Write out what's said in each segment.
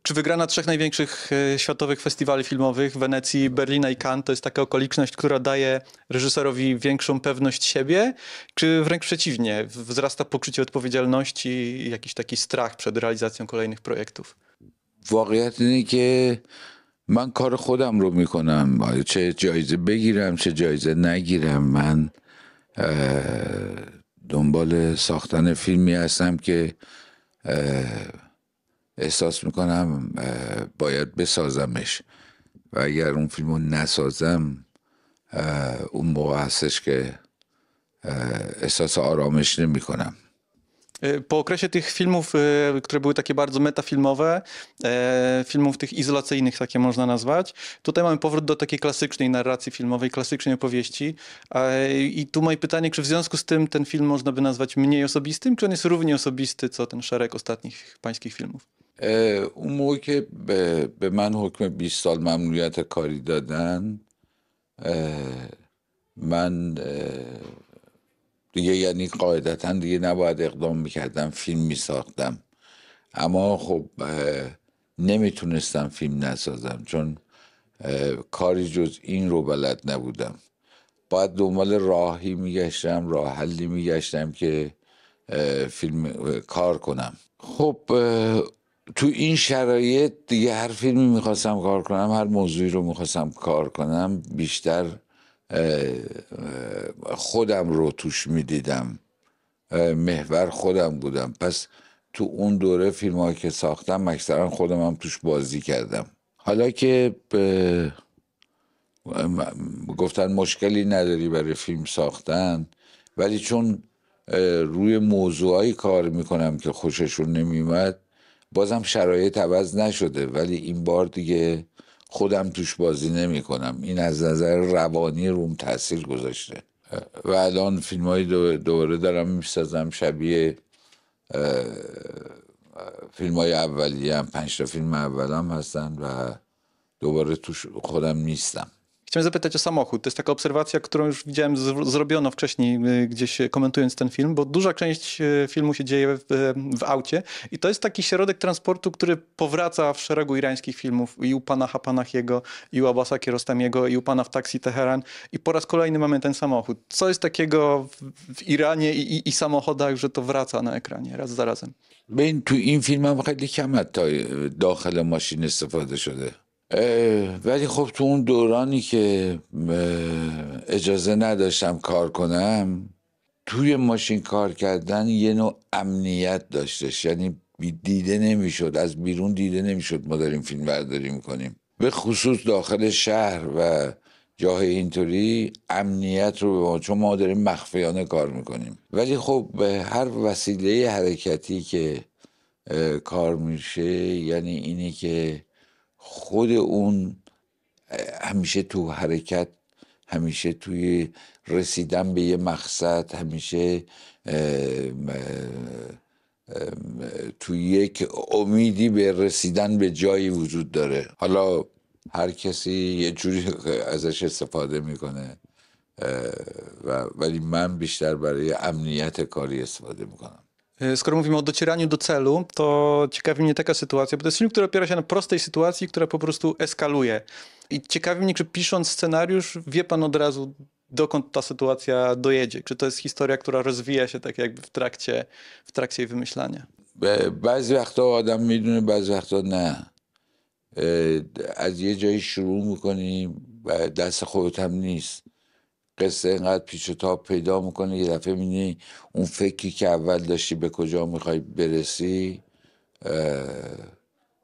Czy wygrana trzech największych światowych festiwali filmowych w Wenecji, Berlina i Cannes to jest taka okoliczność, która daje reżyserowi większą pewność siebie, czy wręcz przeciwnie, wzrasta poczucie odpowiedzialności i jakiś taki strach przed realizacją kolejnych projektów? واقعیت اینه که من کار خودم رو میکنم، چه جایزه بگیرم چه جایزه نگیرم. من دنبال ساختن فیلمی هستم که احساس میکنم باید بسازمش و اگر اون فیلم رو نسازم اون موقع هستش که احساس آرامش نمیکنم. Po okresie tych filmów, które były takie bardzo metafilmowe, filmów tych izolacyjnych, takie można nazwać, tutaj mamy powrót do takiej klasycznej narracji filmowej, klasycznej opowieści. I tu moje pytanie, czy w związku z tym ten film można by nazwać mniej osobistym, czy on jest równie osobisty, co ten szereg ostatnich pańskich filmów? اون موقع که به من حکم 20 سال ممنوعیت کاری دادن، من دیگه یعنی قاعدتا دیگه نباید اقدام میکردم، فیلم میساختم. اما خب نمیتونستم فیلم نسازم چون کاری جز این رو بلد نبودم. باید دنبال راهی میگشتم، راه حلی میگشتم که فیلم کار کنم. خب تو این شرایط دیگه هر فیلمی میخواستم کار کنم، هر موضوعی رو میخواستم کار کنم، بیشتر خودم رو توش میدیدم، محور خودم بودم. پس تو اون دوره فیلم هایی که ساختم اکثرا خودم هم توش بازی کردم. حالا که گفتن مشکلی نداری برای فیلم ساختن، ولی چون روی موضوعایی کار میکنم که خوششون نمیومد، بازم شرایط عوض نشده، ولی این بار دیگه خودم توش بازی نمی کنم. این از نظر روانی روم تاثیر گذاشته و الان فیلم های دوباره دارم میسازم شبیه فیلم های اولیه هم. 5 تا فیلم اولم هستن و دوباره توش خودم نیستم. Chciałem zapytać o samochód. To jest taka obserwacja, którą już widziałem zrobiono wcześniej, gdzieś komentując ten film, bo duża część filmu się dzieje w aucie i to jest taki środek transportu, który powraca w szeregu irańskich filmów i u pana Hapanachiego, i u Abbasa Kiarostamiego, i u pana w Taksi Teheran i po raz kolejny mamy ten samochód. Co jest takiego w Iranie i samochodach, że to wraca na ekranie raz za razem? ببین تو این فیلم هم خیلی کم حتی داخل ماشین استفاده شده، ولی خب تو اون دورانی که اجازه نداشتم کار کنم، توی ماشین کار کردن یه نوع امنیت داشتش، یعنی دیده نمیشد، از بیرون دیده نمیشد ما داریم فیلم برداری میکنیم. به خصوص داخل شهر و جاهای اینطوری امنیت رو به ما، چون ما داریم مخفیانه کار میکنیم. ولی خب به هر وسیله حرکتی که کار میشه، یعنی اینی که خود اون همیشه تو حرکت، همیشه توی رسیدن به یه مقصد، همیشه توی یک امیدی به رسیدن به جایی وجود داره. حالا هر کسی یه جوری ازش استفاده میکنه ولی من بیشتر برای امنیت کاری استفاده میکنم. Skoro mówimy o docieraniu do celu, to ciekawi mnie taka sytuacja, bo to jest film, który opiera się na prostej sytuacji, która po prostu eskaluje. I ciekawi mnie, czy pisząc scenariusz wie pan od razu, dokąd ta sytuacja dojedzie. Czy to jest historia, która rozwija się tak jakby w trakcie jej wymyślania? بعضی وقتا آدم میدونه، بعضی وقتا نه. از یه جایی شروع میکنی و دست خودت هم نیست. قصه اینقدر پیچ و تاب پیدا میکنه، یه دفعه میبینی اون فکری که اول داشتی به کجا میخوای برسی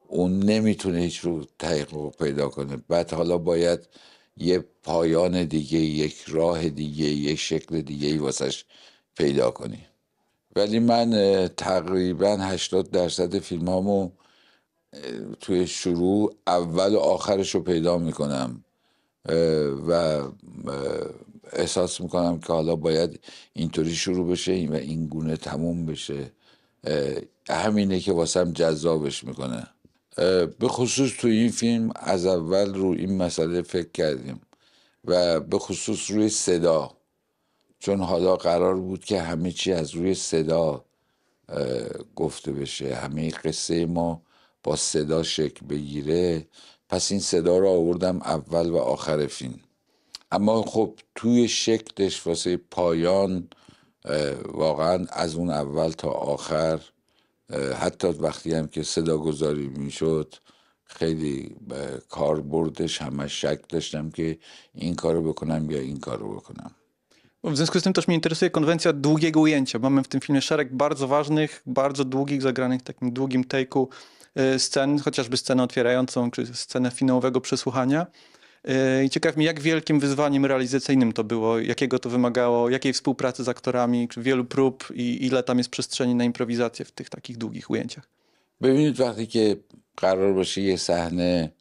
اون نمیتونه هیچ رو تحقیق پیدا کنه. بعد حالا باید یه پایان دیگه، یک راه دیگه، یک شکل دیگه واسش پیدا کنی. ولی من تقریبا 80% فیلمامو توی شروع اول و آخرش رو پیدا میکنم و احساس میکنم که حالا باید اینطوری شروع بشه و این گونه تموم بشه. همینه که واسم جذابش میکنه. به خصوص تو این فیلم از اول رو این مسئله فکر کردیم و به خصوص روی صدا، چون حالا قرار بود که همه چی از روی صدا گفته بشه. همه قصه ما با صدا شکل بگیره، پس این صدا رو آوردم اول و آخر فیلم. اما خب توی شکلش واسه پایان واقعا از اون اول تا آخر، حتی وقتی هم که صدا گذاری میشد خیلی کاربردش همش شک داشتم که این کارو بکنم یا این karo بکنم. W związku z tym też mnie interesuje konwencja długiego ujęcia. Mamy w tym filmie szereg bardzo ważnych, bardzo długich, zagranych w takim długim take'u scen, chociażby scenę otwierającą, czy scenę finałowego przesłuchania. I ciekaw mnie, jak wielkim wyzwaniem realizacyjnym to było, jakiego to wymagało, jakiej współpracy z aktorami, czy wielu prób i ile tam jest przestrzeni na improwizację w tych takich długich ujęciach. ببینید وقتی که قرار باشه یه صحنه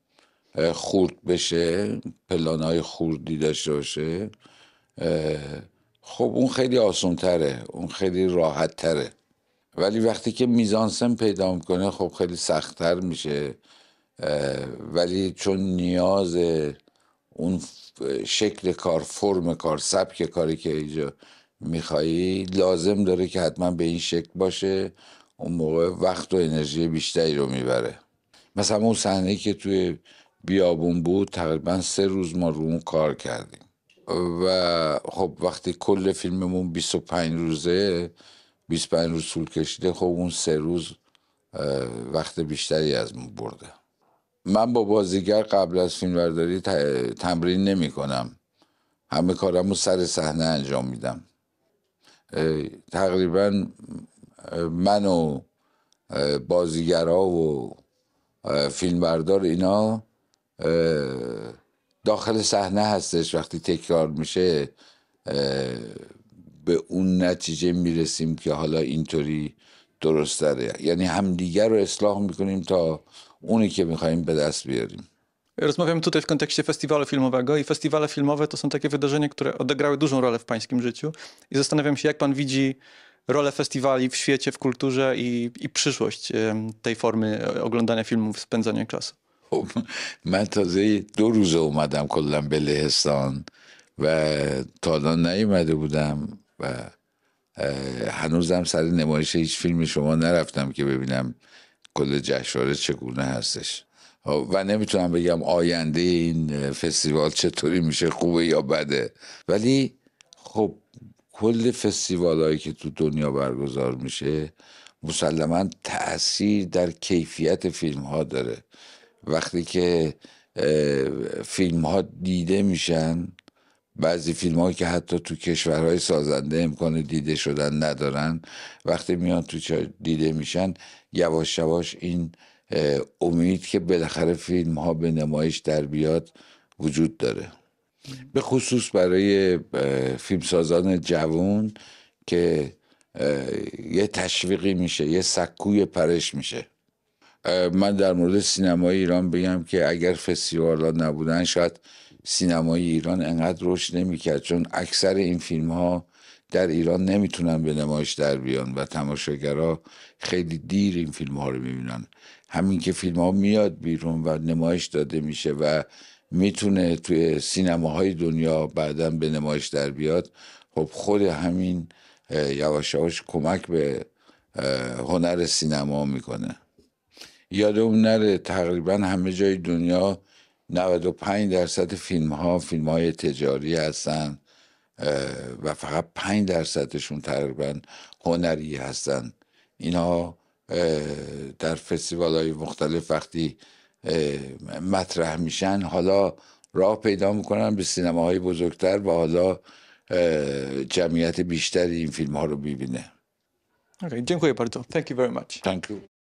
خورد بشه، پلانای خوردی داشته باشه، خب اون خیلی آسان تره، اون خیلی راحت تره. ولی وقتی که میزانسن پیدا میکنه خب خیلی سختتر میشه. ولی چون نیاز اون شکل کار، فرم کار، سبک کاری که اینجا میخوایی لازم داره که حتما به این شکل باشه، اون موقع وقت و انرژی بیشتری رو میبره. مثلا اون صحنه‌ای که توی بیابون بود تقریبا 3 روز ما رو اون کار کردیم و خب وقتی کل فیلممون 25 روزه، 25 روز طول کشیده، خب اون 3 روز وقت بیشتری از ما برده. من با بازیگر قبل از فیلمبرداری تمرین نمی کنم، همه کارمو سر صحنه انجام میدم. تقریبا من و بازیگرها و فیلمبردار اینا داخل صحنه هستش. وقتی تکرار میشه به اون نتیجه میرسیم که حالا اینطوری درست داره، یعنی همدیگر رو اصلاح میکنیم تا اونی که میخوایم به دست بیاریم. Rozmawiamy tutaj w kontekście festiwalu filmowego i festiwale filmowe to są takie wydarzenia, które odegrały dużą rolę w pańskim życiu i zastanawiam się, jak pan widzi rolę festiwali w świecie, w kulturze i przyszłość tej formy oglądania filmów, spędzania czasu. من تازه 2 روز اومدم کلا به لهستان و تا الان نیومده بودم و هنوزم سر نمایش هیچ فیلم شما نرفتم که ببینم کل جشنواره چگونه هستش و نمیتونم بگم آینده این فستیوال چطوری میشه، خوبه یا بده. ولی خب کل فستیوال هایی که تو دنیا برگزار میشه مسلما تأثیر در کیفیت فیلم ها داره. وقتی که فیلم ها دیده میشن، بعضی فیلم هایی که حتی تو کشورهای سازنده امکان دیده شدن ندارن، وقتی میان تو دیده میشن یواش یواش این امید که بالاخره فیلم ها به نمایش در بیاد وجود داره، به خصوص برای فیلمسازان جوان که یه تشویقی میشه، یه سکوی پرش میشه. من در مورد سینمای ایران بگم که اگر فستیوال ها نبودن شاید سینمای ایران انقدر رشد نمیکرد، چون اکثر این فیلم ها در ایران نمیتونن به نمایش در بیان و تماشاگرها خیلی دیر این فیلم ها رو میبینن. همین که فیلم ها میاد بیرون و نمایش داده میشه و میتونه توی سینماهای دنیا بعداً به نمایش در بیاد، خب خود همین یواش یواش کمک به هنر سینما میکنه. یادمون نره تقریبا همه جای دنیا 95% فیلم های تجاری هستن و فقط 5%شون تقریبا هنری هستن. اینا در فستیوال های مختلف وقتی مطرح میشن حالا راه پیدا میکنن به سینماهای بزرگتر و حالا جمعیت بیشتری این فیلم ها رو ببینه. Okay, dziękuję bardzo. Thank you very much. Thank you.